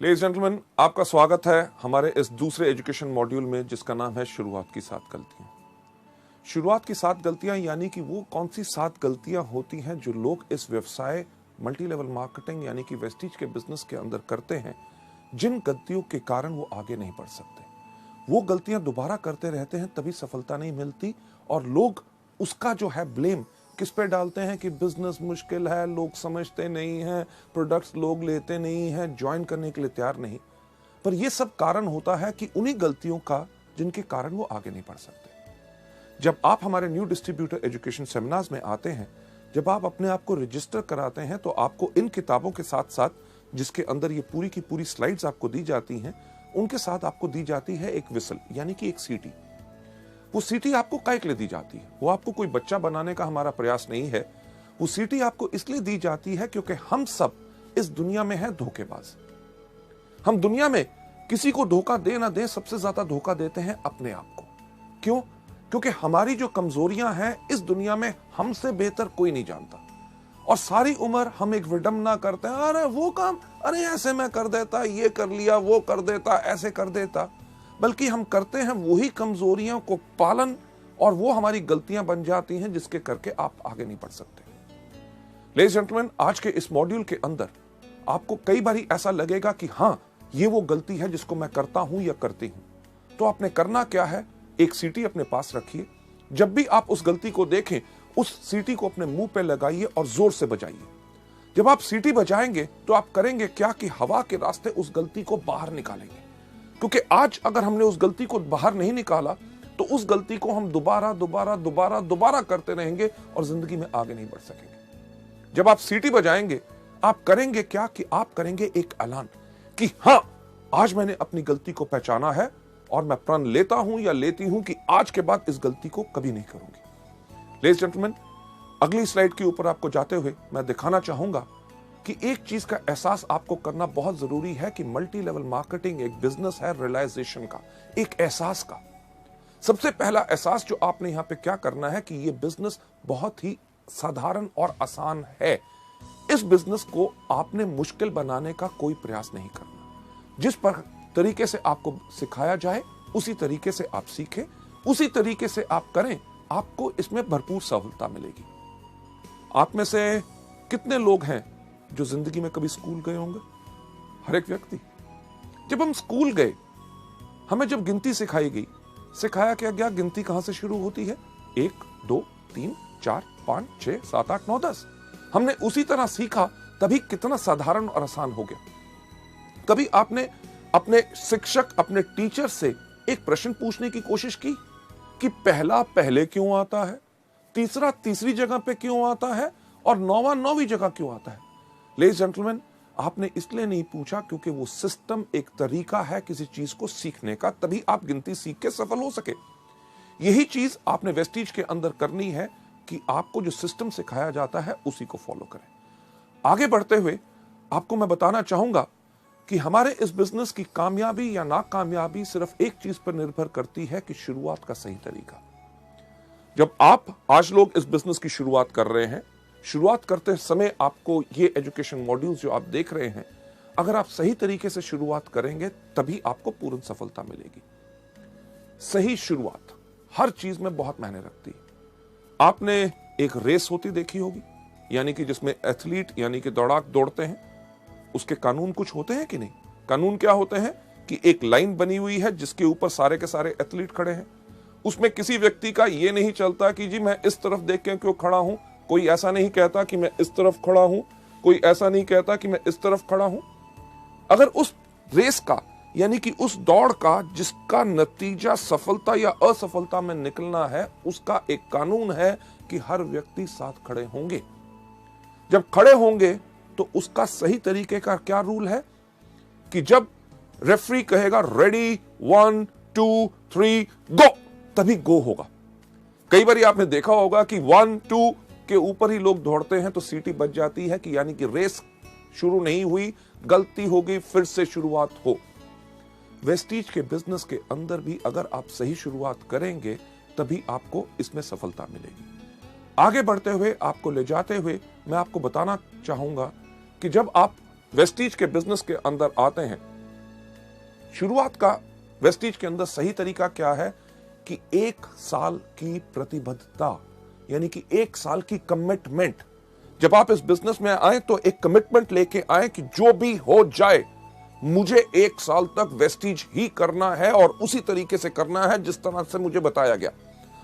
Ladies gentleman, आपका स्वागत है हमारे इस दूसरे एजुकेशन मॉड्यूल में जिसका नाम है शुरुआत की 7 गलतियां। शुरुआत की 7 गलतियां यानी कि वो कौन सी 7 गलतियां होती हैं जो लोग इस व्यवसाय मल्टी लेवल मार्केटिंग यानी कि वेस्टीज के बिजनेस के अंदर करते हैं, जिन गलतियों के कारण वो आगे नहीं बढ़ सकते। वो गलतियां दोबारा करते रहते हैं, तभी सफलता नहीं मिलती और लोग उसका जो है ब्लेम किस पे डालते हैं कि बिजनेस मुश्किल है, लोग समझते नहीं हैं, प्रोडक्ट्स लोग लेते नहीं हैं, ज्वाइन करने के लिए तैयार नहीं। पर यह सब कारण होता है कि उन्हीं गलतियों का जिनके कारण वो आगे नहीं बढ़ सकते। जब आप हमारे न्यू डिस्ट्रीब्यूटर एजुकेशन सेमिनार्स में आते हैं, जब आप अपने आप को रजिस्टर कराते हैं, तो आपको इन किताबों के साथ साथ जिसके अंदर ये पूरी की पूरी स्लाइड्स आपको दी जाती हैं, उनके साथ आपको दी जाती है एक विसल यानी कि एक सीटी। वो सीटी आपको काहे के लिए दी जाती है? वो आपको कोई बच्चा बनाने का हमारा प्रयास नहीं है। वो सीटी आपको इसलिए दी जाती है क्योंकि हम सब इस दुनिया में हैं धोखेबाज। हम दुनिया में किसी को धोखा दे ना दे, सबसे ज्यादा धोखा देते हैं अपने आप को। क्यों? क्योंकि हमारी जो कमजोरियां हैं इस दुनिया में हमसे बेहतर कोई नहीं जानता और सारी उम्र हम एक विडंबना करते हैं, अरे वो काम, अरे ऐसे मैं कर देता, ये कर लिया, वो कर देता, ऐसे कर देता। बल्कि हम करते हैं वही कमजोरियों को पालन और वो हमारी गलतियां बन जाती हैं जिसके करके आप आगे नहीं बढ़ सकते। लेडीज जेंटलमैन, आज के इस मॉड्यूल के अंदर आपको कई बार ऐसा लगेगा कि हाँ, ये वो गलती है जिसको मैं करता हूं या करती हूं। तो आपने करना क्या है, एक सीटी अपने पास रखिए। जब भी आप उस गलती को देखें, उस सीटी को अपने मुंह पे लगाइए और जोर से बजाइए। जब आप सीटी बजाएंगे तो आप करेंगे क्या कि हवा के रास्ते उस गलती को बाहर निकालेंगे। क्योंकि आज अगर हमने उस गलती को बाहर नहीं निकाला तो उस गलती को हम दोबारा करते रहेंगे और जिंदगी में आगे नहीं बढ़ सकेंगे। जब आप सीटी बजाएंगे, आप करेंगे क्या कि आप करेंगे एक ऐलान कि हां, आज मैंने अपनी गलती को पहचाना है और मैं प्रण लेता हूं या लेती हूं कि आज के बाद इस गलती को कभी नहीं करूंगी। लेडीज जेंटलमैन, अगली स्लाइड के ऊपर आपको जाते हुए मैं दिखाना चाहूंगा कि एक चीज का एहसास आपको करना बहुत जरूरी है कि मल्टी लेवल मार्केटिंग एक बिजनेस है रियलाइजेशन का, एक एहसास का। सबसे पहला एहसास जो आपने यहां पे क्या करना है कि यह बिजनेस बहुत ही साधारण और आसान है। इस बिजनेस को आपने मुश्किल बनाने का कोई प्रयास नहीं करना। जिस पर तरीके से आपको सिखाया जाए उसी तरीके से आप सीखें, उसी तरीके से आप करें, आपको इसमें भरपूर सफलता मिलेगी। आप में से कितने लोग हैं जो जिंदगी में कभी स्कूल गए होंगे? हर एक व्यक्ति। जब हम स्कूल गए, हमें जब गिनती सिखाई गई, सिखाया क्या गया, गिनती कहां से शुरू होती है? 1 2 3 4 5 6 7 8 9 10। हमने उसी तरह सीखा, तभी कितना साधारण और आसान हो गया। कभी आपने अपने शिक्षक, अपने टीचर से एक प्रश्न पूछने की कोशिश की कि पहला पहले क्यों आता है, तीसरा तीसरी जगह पे क्यों आता है और नौवां नौवीं जगह क्यों आता है? लेडीज जेंटलमैन, आपने इसलिए नहीं पूछा क्योंकि वो सिस्टम एक तरीका है किसी चीज को सीखने का, तभी आप गिनती सीख के सफल हो सके। यही चीज आपने वेस्टीज के अंदर करनी है कि आपको जो सिस्टम सिखाया जाता है उसी को फॉलो करें। आगे बढ़ते हुए आपको मैं बताना चाहूंगा कि हमारे इस बिजनेस की कामयाबी या नाकामयाबी सिर्फ एक चीज पर निर्भर करती है कि शुरुआत का सही तरीका। जब आप आज लोग इस बिजनेस की शुरुआत कर रहे हैं, शुरुआत करते समय आपको ये एजुकेशन मॉड्यूल्स जो आप देख रहे हैं, अगर आप सही तरीके से शुरुआत करेंगे तभी आपको पूर्ण सफलता मिलेगी। सही शुरुआत हर चीज में बहुत मायने रखती है। आपने एक रेस होती देखी होगी, यानी कि जिसमें एथलीट यानी कि दौड़ाक दौड़ते हैं, उसके कानून कुछ होते हैं कि नहीं? कानून क्या होते हैं कि एक लाइन बनी हुई है जिसके ऊपर सारे के सारे एथलीट खड़े हैं। उसमें किसी व्यक्ति का यह नहीं चलता कि जी मैं इस तरफ देख के क्यों खड़ा हूं, कोई ऐसा नहीं कहता कि मैं इस तरफ खड़ा हूं, कोई ऐसा नहीं कहता कि मैं इस तरफ खड़ा हूं। अगर उस रेस का यानी कि उस दौड़ का जिसका नतीजा सफलता या असफलता में निकलना है, उसका एक कानून है कि हर व्यक्ति साथ खड़े होंगे। जब खड़े होंगे तो उसका सही तरीके का क्या रूल है कि जब रेफरी कहेगा रेडी 1 2 3 गो, तभी गो होगा। कई बार आपने देखा होगा कि 1 2 के ऊपर ही लोग दौड़ते हैं तो सीटी बज जाती है कि यानी कि रेस शुरू नहीं हुई, गलती हो गई, फिर से शुरुआत हो। वेस्टीज के बिजनेस के अंदर भी अगर आप सही शुरुआत करेंगे तभी आपको इसमें सफलता मिलेगी। आगे बढ़ते हुए आपको ले जाते हुए मैं आपको बताना चाहूंगा कि जब आप वेस्टीज के बिजनेस के अंदर आते हैं शुरुआत का वेस्टीज के अंदर सही तरीका क्या है कि 1 साल की प्रतिबद्धता, यानी कि 1 साल की कमिटमेंट। जब आप इस बिजनेस में आए तो एक कमिटमेंट लेके आए कि जो भी हो जाए मुझे 1 साल तक वेस्टीज ही करना है और उसी तरीके से करना है जिस तरह से मुझे बताया गया।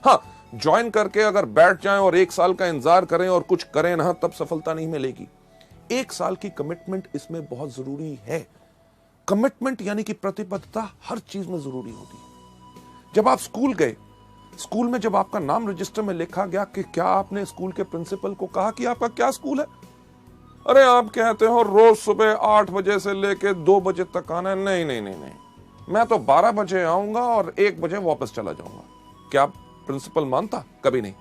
हाँ, ज्वाइन करके अगर बैठ जाएं और 1 साल का इंतजार करें और कुछ करें ना, तब सफलता नहीं मिलेगी। 1 साल की कमिटमेंट इसमें बहुत जरूरी है। कमिटमेंट यानी कि प्रतिबद्धता हर चीज में जरूरी होती है। जब आप स्कूल गए, स्कूल में जब आपका नाम रजिस्टर में लिखा गया कि क्या आपने स्कूल के प्रिंसिपल को कहा कि आपका क्या स्कूल है? अरे आप कहते हो रोज सुबह 8 बजे से लेके 2 बजे तक आना है। नहीं नहीं नहीं नहीं, मैं तो 12 बजे आऊंगा और 1 बजे वापस चला जाऊंगा। क्या प्रिंसिपल मानता? कभी नहीं।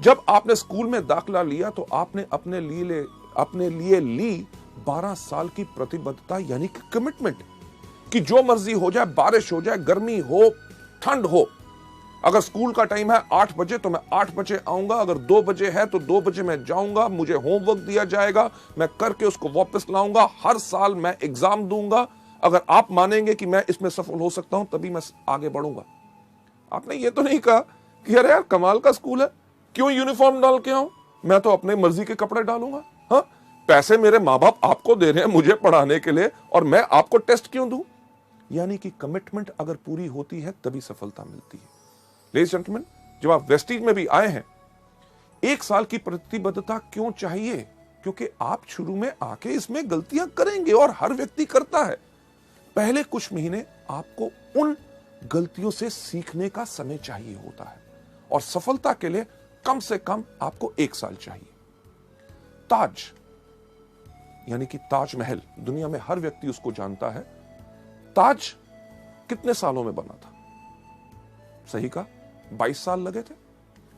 जब आपने स्कूल में दाखिला लिया तो आपने अपने लिए ली 12 साल की प्रतिबद्धता, यानी कि कमिटमेंट, कि जो मर्जी हो जाए, बारिश हो जाए, गर्मी हो, ठंड हो, अगर स्कूल का टाइम है 8 बजे तो मैं 8 बजे आऊंगा, अगर 2 बजे है तो 2 बजे मैं जाऊंगा, मुझे होमवर्क दिया जाएगा, मैं करके उसको वापस लाऊंगा, हर साल मैं एग्जाम दूंगा। अगर आप मानेंगे कि मैं इसमें सफल हो सकता हूं तभी मैं आगे बढ़ूंगा। आपने ये तो नहीं कहा कि अरे यार कमाल का स्कूल है, क्यों यूनिफॉर्म डाल के आऊं, मैं तो अपने मर्जी के कपड़े डालूंगा। हाँ, पैसे मेरे माँ बाप आपको दे रहे हैं मुझे पढ़ाने के लिए और मैं आपको टेस्ट क्यों दूं? यानी कि कमिटमेंट अगर पूरी होती है तभी सफलता मिलती है। लेडीज जेंटलमैन, जब आप वेस्टीज में भी आए हैं, 1 साल की प्रतिबद्धता क्यों चाहिए? क्योंकि आप शुरू में आके इसमें गलतियां करेंगे और हर व्यक्ति करता है। पहले कुछ महीने आपको उन गलतियों से सीखने का समय चाहिए होता है और सफलता के लिए कम से कम आपको 1 साल चाहिए। ताज, यानी कि ताजमहल, दुनिया में हर व्यक्ति उसको जानता है। ताज कितने सालों में बना था? सही कहा, 22 साल लगे थे।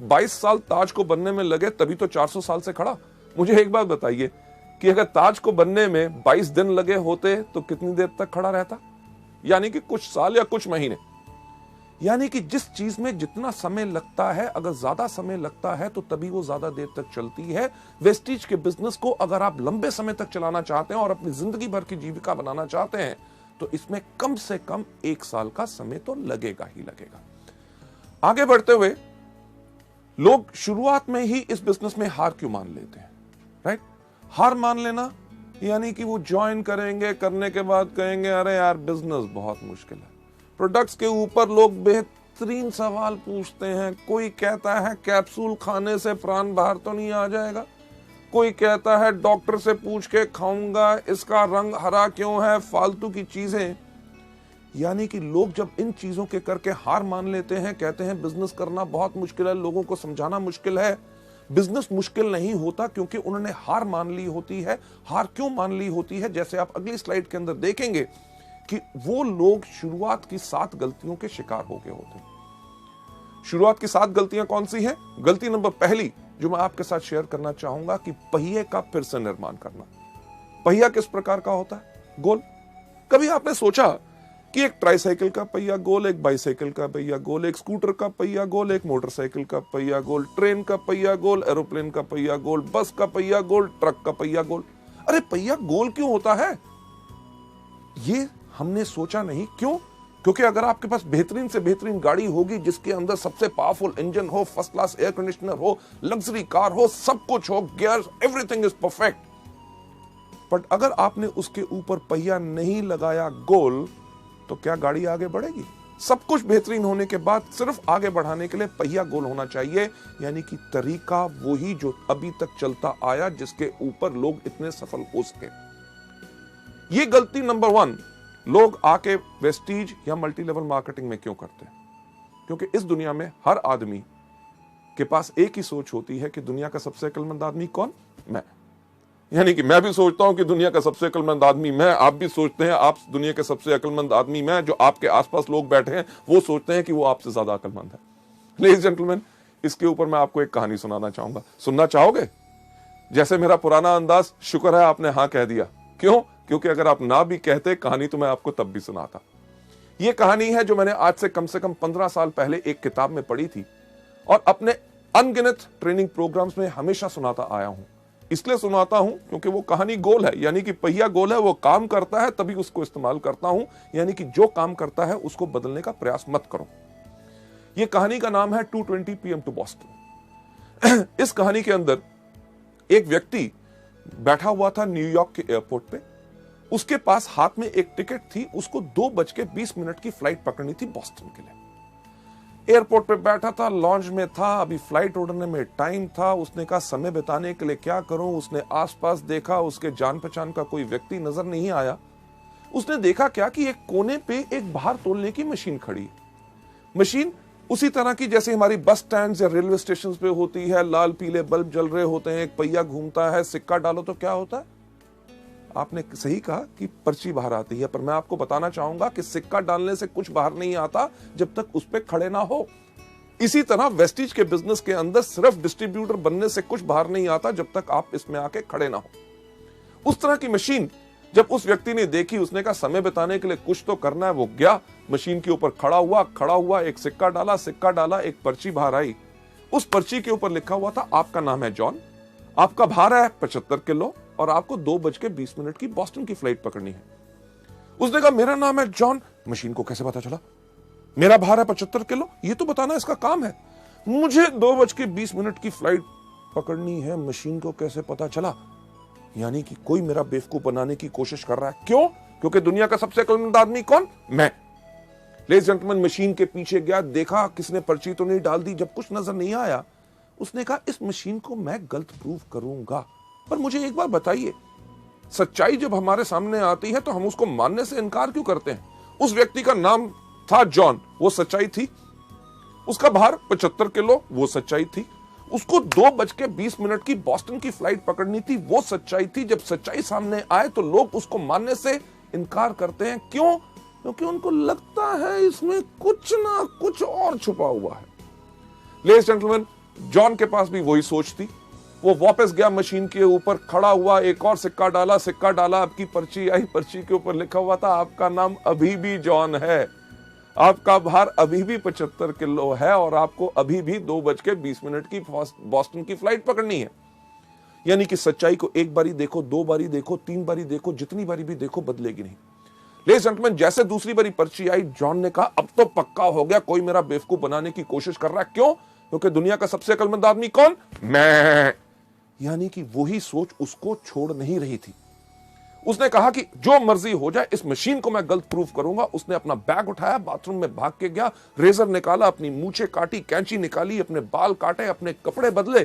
22 साल ताज को बनने में लगे, तभी तो 400 साल से खड़ा। मुझे एक बात बताइए कि अगर ताज को बनने में 22 दिन लगे होते तो कितनी देर तक खड़ा रहता? यानी कि कुछ साल या कुछ महीने। यानी कि जिस चीज में जितना समय लगता है, अगर ज्यादा समय लगता है तो तभी वो ज्यादा देर तक चलती है। वेस्टीज के बिजनेस को अगर आप लंबे समय तक चलाना चाहते हैं और अपनी जिंदगी भर की जीविका बनाना चाहते हैं तो इसमें कम से कम 1 साल का समय तो लगेगा ही लगेगा। आगे बढ़ते हुए लोग शुरुआत में ही इस बिजनेस में हार क्यों मान लेते हैं? राइट, हार मान लेना यानी कि वो ज्वाइन करेंगे, करने के बाद कहेंगे अरे यार बिजनेस बहुत मुश्किल है। प्रोडक्ट्स के ऊपर लोग बेहतरीन सवाल पूछते हैं। कोई कहता है कैप्सूल खाने से प्राण बाहर तो नहीं आ जाएगा, कोई कहता है डॉक्टर से पूछ के खाऊंगा, इसका रंग हरा क्यों है, फालतू की चीजें। यानी कि लोग जब इन चीजों के करके हार मान लेते हैं, कहते हैं बिजनेस करना बहुत मुश्किल है, लोगों को समझाना मुश्किल है। बिजनेस मुश्किल नहीं होता क्योंकि उन्होंने हार मान ली होती है। हार क्यों मान ली होती है? जैसे आप अगली स्लाइड के अंदर देखेंगे कि वो लोग शुरुआत की 7 गलतियों के शिकार हो गए होते हैं। शुरुआत की 7 गलतियां कौन सी हैं? गलती नंबर पहली जो मैं आपके साथ शेयर करना चाहूंगा कि पहिए का फिर से निर्माण करना। पहिया किस प्रकार का होता है? गोल। कभी आपने सोचा कि एक ट्राईसाइकिल का पहिया गोल, एक बाइसाइकिल का पहिया गोल, एक स्कूटर का पहिया गोल, एक मोटरसाइकिल का पहिया गोल, ट्रेन का पहिया गोल, एरोप्लेन का पहिया गोल, बस का पहिया गोल, ट्रक का पहिया गोल। अरे पहिया गोल क्यों होता है? ये हमने सोचा नहीं। क्यों? क्योंकि अगर आपके पास बेहतरीन से बेहतरीन गाड़ी होगी जिसके अंदर सबसे पावरफुल इंजन हो, फर्स्ट क्लास एयर कंडीशनर हो, लग्जरी कार हो, सब कुछ हो, gear, everything is perfect, but अगर आपने उसके ऊपर पहिया नहीं लगाया गोल तो क्या गाड़ी आगे बढ़ेगी? सब कुछ बेहतरीन होने के बाद सिर्फ आगे बढ़ाने के लिए पहिया गोल होना चाहिए। यानी कि तरीका वही जो अभी तक चलता आया, जिसके ऊपर लोग इतने सफल हो सके। ये गलती नंबर 1 लोग आके वेस्टीज या मल्टी लेवल मार्केटिंग में क्यों करते हैं? क्योंकि इस दुनिया में हर आदमी के पास एक ही सोच होती है कि दुनिया का सबसे अक्लमंद आदमी कौन? मैं। यानी कि मैं भी सोचता हूं कि दुनिया का सबसे अक्लमंद आदमी मैं, आप भी सोचते हैं आप दुनिया के सबसे अक्लमंद आदमी मैं। जो आपके आसपास लोग बैठे हैं वो सोचते हैं कि वो आपसे ज्यादा अक्लमंद है। लेडीज जेंटलमैन, इसके ऊपर मैं आपको एक कहानी सुनाना चाहूंगा। सुनना चाहोगे? जैसे मेरा पुराना अंदाज, शुक्र है आपने हाँ कह दिया। क्यों? क्योंकि अगर आप ना भी कहते कहानी तो मैं आपको तब भी सुनाता। यह कहानी है जो मैंने आज से कम 15 साल पहले एक किताब में पढ़ी थी और अपने अनगिनत ट्रेनिंग प्रोग्राम्स में हमेशा सुनाता आया हूं। इसलिए सुनाता हूं क्योंकि वो कहानी गोल है, यानी कि पहिया गोल है, वो काम करता है तभी उसको इस्तेमाल करता हूं, यानी कि जो काम करता है उसको बदलने का प्रयास मत करो। ये कहानी का नाम है 2:20 PM टू बॉस्टन। इस कहानी के अंदर एक व्यक्ति बैठा हुआ था न्यूयॉर्क के एयरपोर्ट पे, उसके पास हाथ में एक टिकट थी, उसको 2:20 की फ्लाइट पकड़नी थी बॉस्टन के लिए। एयरपोर्ट पे बैठा था, लॉन्च में था, अभी फ्लाइट उड़ने में टाइम था। उसने कहा समय बिताने के लिए क्या करूं। उसने आसपास देखा, उसके जान पहचान का कोई व्यक्ति नजर नहीं आया। उसने देखा क्या कि एक कोने पे एक बाहर तोलने की मशीन खड़ी है। मशीन उसी तरह की जैसे हमारी बस स्टैंड या रेलवे स्टेशन पे होती है, लाल पीले बल्ब जल रहे होते हैं, एक पहिया घूमता है, सिक्का डालो तो क्या होता है। आपने सही कहा कि पर्ची बाहर आती है, पर मैं आपको बताना चाहूंगा कि सिक्का डालने से कुछ बाहर नहीं आता जब तक उस पर खड़े ना हो। इसी तरह वेस्टीज के बिजनेस के अंदर सिर्फ डिस्ट्रीब्यूटर बनने से कुछ बाहर नहीं आता जब तक आप इसमें आके खड़े ना हो। उस तरह की मशीन जब उस व्यक्ति ने देखी, उसने कहा समय बिताने के लिए कुछ तो करना है। वो गया मशीन के ऊपर, खड़ा हुआ एक सिक्का डाला, एक पर्ची बाहर आई। उस पर्ची के ऊपर लिखा हुआ था आपका नाम है जॉन, आपका भार है 75 किलो और आपको 2:20 की बॉस्टन की फ्लाइट पकड़नी है। उसने कहा मेरा नाम है जॉन। मशीन को कैसे पता चला मेरा भार है 75 किलो? ये तो बताना इसका काम है। मुझे 2:20 की फ्लाइट पकड़नी है, मशीन को कैसे पता चला? यानी कि कोई मेरा बेवकूफ बनाने की कोशिश कर रहा है। क्यों? क्योंकि दुनिया का सबसे अक्लमंद आदमी कौन? मैं। लेडीज एंड जेंटलमैन, मशीन के पीछे गया, देखा किसने पर्ची तो नहीं डाल दी। जब कुछ नजर नहीं आया, उसने कहा इस मशीन को मैं गलत प्रूव करूंगा। पर मुझे एक बार बताइए, सच्चाई जब हमारे सामने आती है तो हम उसको मानने से इनकार क्यों करते हैं? उस व्यक्ति का नाम था जॉन, वो सच्चाई थी। उसका भार 75 किलो, वो सच्चाई थी। उसको 2:20 की बॉस्टन की फ्लाइट पकड़नी थी, वो सच्चाई थी। जब सच्चाई सामने आए तो लोग उसको मानने से इनकार करते हैं। क्यों? क्योंकि उनको लगता है इसमें कुछ ना कुछ और छुपा हुआ है। लेडीज जेंटलमैन, जॉन के पास भी वही सोच थी। वो वापस गया मशीन के ऊपर, खड़ा हुआ, एक और सिक्का डाला, आपकी पर्ची आई। पर्ची के ऊपर लिखा हुआ था आपका नाम अभी भी जॉन है, आपका भार अभी भी 75 किलो है और आपको अभी भी 2:20 की बॉस्टन की फ्लाइट पकड़नी है। यानी कि सच्चाई को एक बारी देखो, 2 बारी देखो, 3 बारी देखो, जितनी बारी भी देखो बदलेगी नहीं। लेडीज एंड जेंटलमैन, जैसे दूसरी बारी पर्ची आई, जॉन ने कहा अब तो पक्का हो गया, कोई मेरा बेवकूफ बनाने की कोशिश कर रहा है। क्यों? क्योंकि दुनिया का सबसे अक्लमंद आदमी कौन? मैं। यानी कि वही सोच उसको छोड़ नहीं रही थी। उसने कहा कि जो मर्जी हो जाए, इस मशीन को मैं गलत प्रूफ करूंगा। उसने अपना बैग उठाया, बाथरूम में भाग के गया, रेजर निकाला, अपनी मूछें काटी, कैंची निकाली, अपने बाल काटे, अपने कपड़े बदले,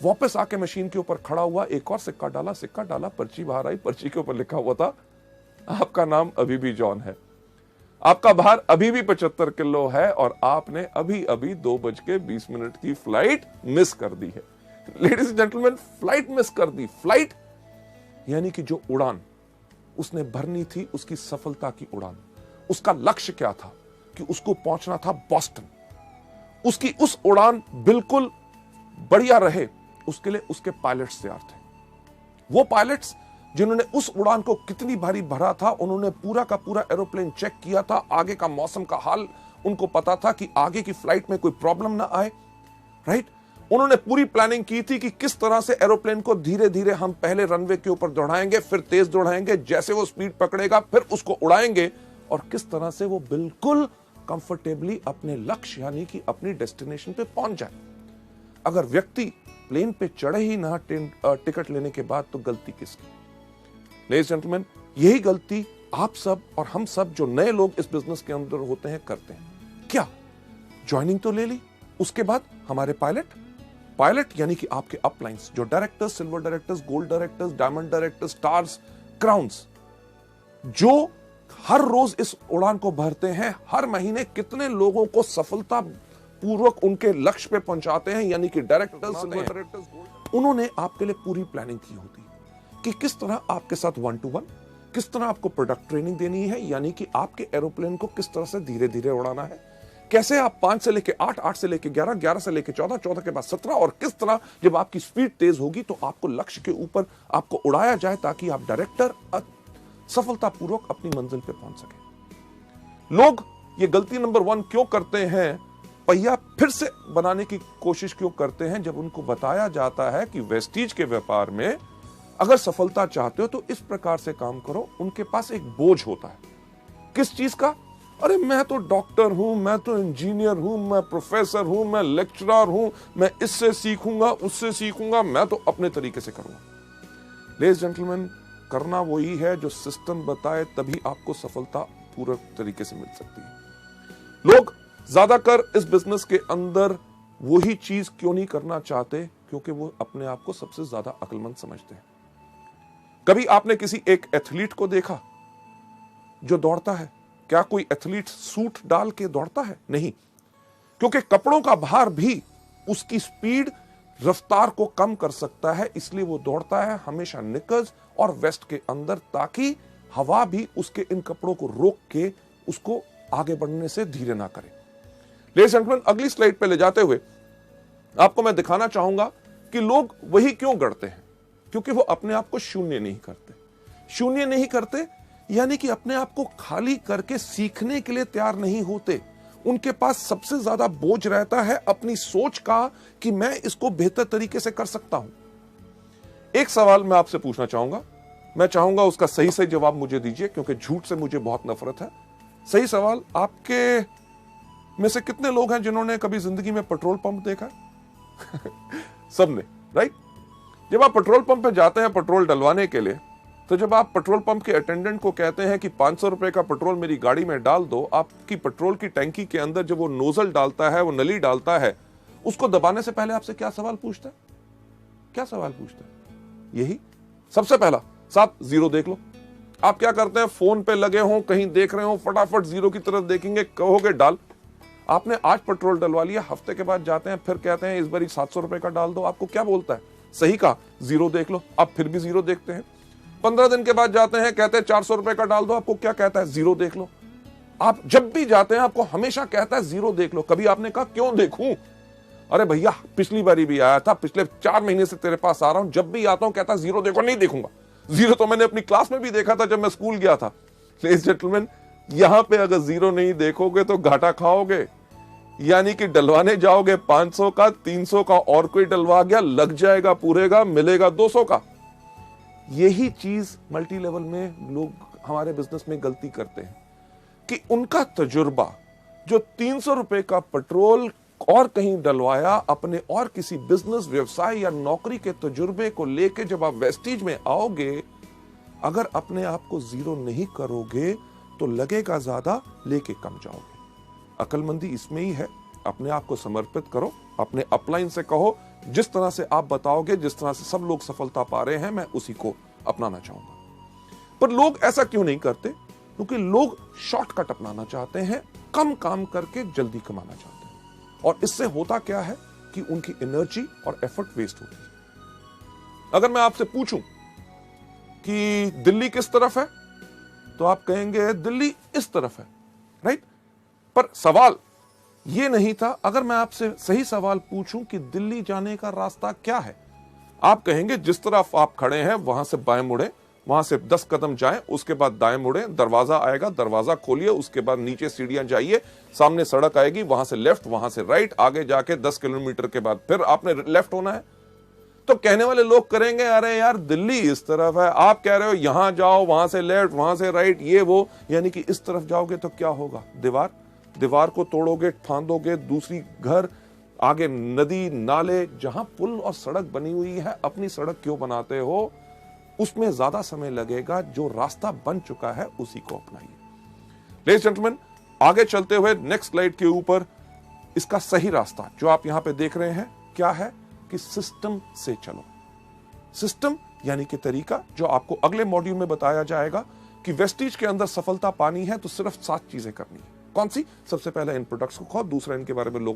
वापस आके मशीन के ऊपर खड़ा हुआ, एक और सिक्का डाला, पर्ची बाहर आई। पर्ची के ऊपर लिखा हुआ था आपका नाम अभी भी जॉन है, आपका भार अभी भी 75 किलो है और आपने अभी अभी 2:20 की फ्लाइट मिस कर दी है। Ladies and gentleman, flight miss कर दी। फ्लाइट यानी कि जो उड़ान उसने भरनी थी, उसकी सफलता की उड़ान, उसका लक्ष्य क्या था कि उसको पहुंचना था बॉस्टन। उसकी उस उड़ान बिल्कुल बढ़िया रहे, उसके लिए उसके पायलट्स तैयार थे। वो पायलट्स जिन्होंने उस उड़ान को कितनी भारी भरा था, उन्होंने पूरा का पूरा एरोप्लेन चेक किया था, आगे का मौसम का हाल उनको पता था कि आगे की फ्लाइट में कोई प्रॉब्लम ना आए। राइट? उन्होंने पूरी प्लानिंग की थी कि किस तरह से एरोप्लेन को धीरे धीरे हम पहले रनवे के ऊपर दौड़ाएंगे, फिर तेज दौड़ाएंगे, जैसे वो स्पीड पकड़ेगा फिर उसको उड़ाएंगे और किस तरह से वो बिल्कुल कंफर्टेबली अपने लक्ष्य यानी कि अपनी डेस्टिनेशन पे पहुंच जाए। अगर व्यक्ति प्लेन पे चढ़े ही ना टिकट लेने के बाद, तो गलती किसकी? लेडीज जेंटलमैन, यही गलती आप सब और हम सब जो नए लोग इस बिजनेस के अंदर होते हैं करते हैं। क्या? ज्वाइनिंग तो ले ली, उसके बाद हमारे पायलट यानी कि आपके अपलाइंस, जो directors, silver directors, gold directors, diamond directors, stars, crowns, जो हर रोज इस उड़ान को भरते हैं, हर महीने कितने लोगों को सफलता पूर्वक उनके लक्ष्य पे पहुंचाते हैं, यानी कि डायरेक्टर्स, सिल्वर डायरेक्टर्स, उन्होंने आपके लिए पूरी प्लानिंग की होती है कि किस तरह आपके साथ 1 to 1, किस तरह आपको प्रोडक्ट ट्रेनिंग देनी है, यानी कि आपके एरोप्लेन को किस तरह से धीरे धीरे उड़ाना है, कैसे आप 5 से लेके 8, 8 से लेके 11, 11 से लेके 14, 14 के बाद 17 और किस तरह जब आपकी स्पीड तेज होगी तो आपको लक्ष्य के ऊपर आपको उड़ाया जाए ताकि आप डायरेक्टर सफलतापूर्वक अपनी मंजिल पे पहुंच सके। लोग ये गलती नंबर 1 क्यों करते हैं? पहिया फिर से बनाने की कोशिश क्यों करते हैं जब उनको बताया जाता है कि वेस्टीज के व्यापार में अगर सफलता चाहते हो तो इस प्रकार से काम करो। उनके पास एक बोझ होता है, किस चीज का? अरे मैं तो डॉक्टर हूं, मैं तो इंजीनियर हूं, मैं प्रोफेसर हूं, मैं लेक्चरर हूं, मैं इससे सीखूंगा, उससे सीखूंगा, मैं तो अपने तरीके से करूंगा। लेडीज जेंटलमैन, करना वही है जो सिस्टम बताए, तभी आपको सफलता पूरा तरीके से मिल सकती है। लोग ज्यादातर इस बिजनेस के अंदर वही चीज क्यों नहीं करना चाहते? क्योंकि वो अपने आप को सबसे ज्यादा अक्लमंद समझते हैं। कभी आपने किसी एक एथलीट को देखा जो दौड़ता है? क्या कोई एथलीट सूट डाल के दौड़ता है? नहीं, क्योंकि कपड़ों का भार भी उसकी स्पीड, रफ्तार को कम कर सकता है, इसलिए वो दौड़ता है हमेशा निकर्स और वेस्ट के अंदर, ताकि हवा भी उसके इन कपड़ों को रोक के उसको आगे बढ़ने से धीरे ना करे। लेडीज एंड जेंटलमैन, अगली स्लाइड पे ले जाते हुए आपको मैं दिखाना चाहूंगा कि लोग वही क्यों करते हैं, क्योंकि वो अपने आप को शून्य नहीं करते। शून्य नहीं करते यानी कि अपने आप को खाली करके सीखने के लिए तैयार नहीं होते। उनके पास सबसे ज्यादा बोझ रहता है अपनी सोच का कि मैं इसको बेहतर तरीके से कर सकता हूं। एक सवाल मैं आपसे पूछना चाहूंगा, मैं चाहूंगा उसका सही सही जवाब मुझे दीजिए, क्योंकि झूठ से मुझे बहुत नफरत है। सही सवाल, आपके में से कितने लोग हैं जिन्होंने कभी जिंदगी में पेट्रोल पंप देखा? सबने, राइट? जब आप पेट्रोल पंप पे जाते हैं पेट्रोल डलवाने के लिए, तो जब आप पेट्रोल पंप के अटेंडेंट को कहते हैं कि 500 रुपए का पेट्रोल मेरी गाड़ी में डाल दो, आपकी पेट्रोल की टैंकी के अंदर जब वो नोजल डालता है, वो नली डालता है, उसको दबाने से पहले आपसे क्या सवाल पूछता है? क्या सवाल पूछता है? यही सबसे पहला, साहब जीरो देख लो। आप क्या करते हैं? फोन पे लगे हो, कहीं देख रहे हो, फटाफट जीरो की तरफ देखेंगे, कहोगे डाल। आपने आज पेट्रोल डलवा लिया, हफ्ते के बाद जाते हैं, फिर कहते हैं इस बार 700 रुपए का डाल दो। आपको क्या बोलता है? सही कहा, जीरो देख लो। आप फिर भी जीरो देखते हैं। 15 दिन के बाद जाते हैं, कहते हैं 400 रुपए का डाल दो। आपको क्या कहता है? जीरो देख लो। आप जब भी जाते हैं आपको हमेशा कहता है जीरो देख लो। कभी आपने कहा क्यों देखूं? अरे भैया पिछली बारी भी आया था, पिछले 4 महीने से तेरे पास आ रहा हूं, जब भी आता हूं कहता जीरो देखो। नहीं देखूंगा। जीरो तो मैंने अपनी क्लास में भी देखा था जब मैं स्कूल गया था। लेडीज जेंटलमैन, यहां पे अगर जीरो नहीं देखोगे तो घाटा खाओगे। यानी कि डलवाने जाओगे 500 का, 300 का, और कोई डलवा गया, लग जाएगा पूरे का, मिलेगा 200 का। यही चीज मल्टी लेवल में लोग हमारे बिजनेस में गलती करते हैं कि उनका तजुर्बा जो 300 रुपए का पेट्रोल और कहीं डलवाया, अपने और किसी बिजनेस, व्यवसाय या नौकरी के तजुर्बे को लेके जब आप वेस्टीज में आओगे, अगर अपने आप को जीरो नहीं करोगे तो लगेगा ज्यादा, लेके कम जाओगे। अकलमंदी इसमें ही है। अपने आप को समर्पित करो, अपने अपलाइन से कहो जिस तरह से आप बताओगे, जिस तरह से सब लोग सफलता पा रहे हैं, मैं उसी को अपनाना चाहूंगा। पर लोग ऐसा क्यों नहीं करते? क्योंकि लोग शॉर्टकट अपनाना चाहते हैं, कम काम करके जल्दी कमाना चाहते हैं। और इससे होता क्या है कि उनकी एनर्जी और एफर्ट वेस्ट होती है। अगर मैं आपसे पूछूं कि दिल्ली किस तरफ है, तो आप कहेंगे दिल्ली इस तरफ है, राइट? पर सवाल यह नहीं था। अगर मैं आपसे सही सवाल पूछूं कि दिल्ली जाने का रास्ता क्या है, आप कहेंगे जिस तरफ आप खड़े हैं वहां से बाएं मुड़े, वहां से 10 कदम जाएं, उसके बाद दाएं मुड़े, दरवाजा आएगा, दरवाजा खोलिए, उसके बाद नीचे सीढ़ियां जाइए, सामने सड़क आएगी, वहां से लेफ्ट, वहां से राइट, आगे जाके 10 किलोमीटर के बाद फिर आपने लेफ्ट होना है। तो कहने वाले लोग करेंगे अरे यार दिल्ली इस तरफ है, आप कह रहे हो यहां जाओ, वहां से लेफ्ट, वहां से राइट, ये वो, यानी कि इस तरफ जाओगे तो क्या होगा? दीवार को तोड़ोगे, फांदोगे, दूसरी घर, आगे नदी, नाले, जहां पुल और सड़क बनी हुई है, अपनी सड़क क्यों बनाते हो? उसमें ज्यादा समय लगेगा। जो रास्ता बन चुका है उसी को अपनाइए। लेडीज जेंटलमैन, आगे चलते हुए नेक्स्ट स्लाइड के ऊपर इसका सही रास्ता जो आप यहां पे देख रहे हैं क्या है कि सिस्टम से चलो। सिस्टम यानी कि तरीका, जो आपको अगले मॉड्यूल में बताया जाएगा कि वेस्टीज के अंदर सफलता पानी है तो सिर्फ 7 चीजें करनी है। कौन सी? सबसे पहले इन प्रोडक्ट्स को खाओ, दूसरा इनके बारे में लोग